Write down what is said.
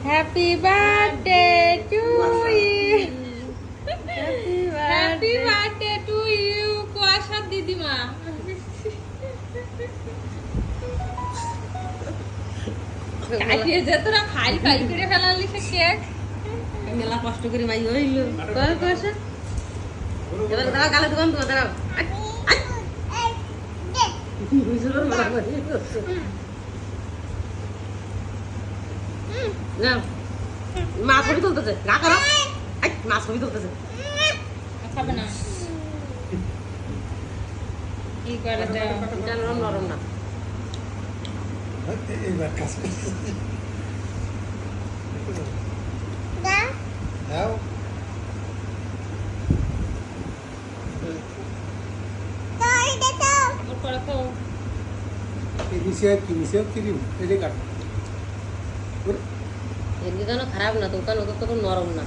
Happy birthday to you, happy birthday to you কুয়াশার দিদিমা। কাটিয়ে যে তোরা ফাইল ফাইল করে ফেলালি সে কেক। মেলা কষ্ট করে মাই হইল কুয়াশা। এবার দাঁড়াও, গালে দোকান তোমার দাঁড়াও। মা ছবি তুলতেছে, না করো, মা ছবি তুলতেছে। খাবে না কি করে দাও, এটা নরম নরম না। এইবার কাজ করতেছে। দাও। ওর পরে খাও। এই নিচে ক্রিম এটাই কাট। এর দোকানও খারাপ না, দোকান ওদের তো নরম না।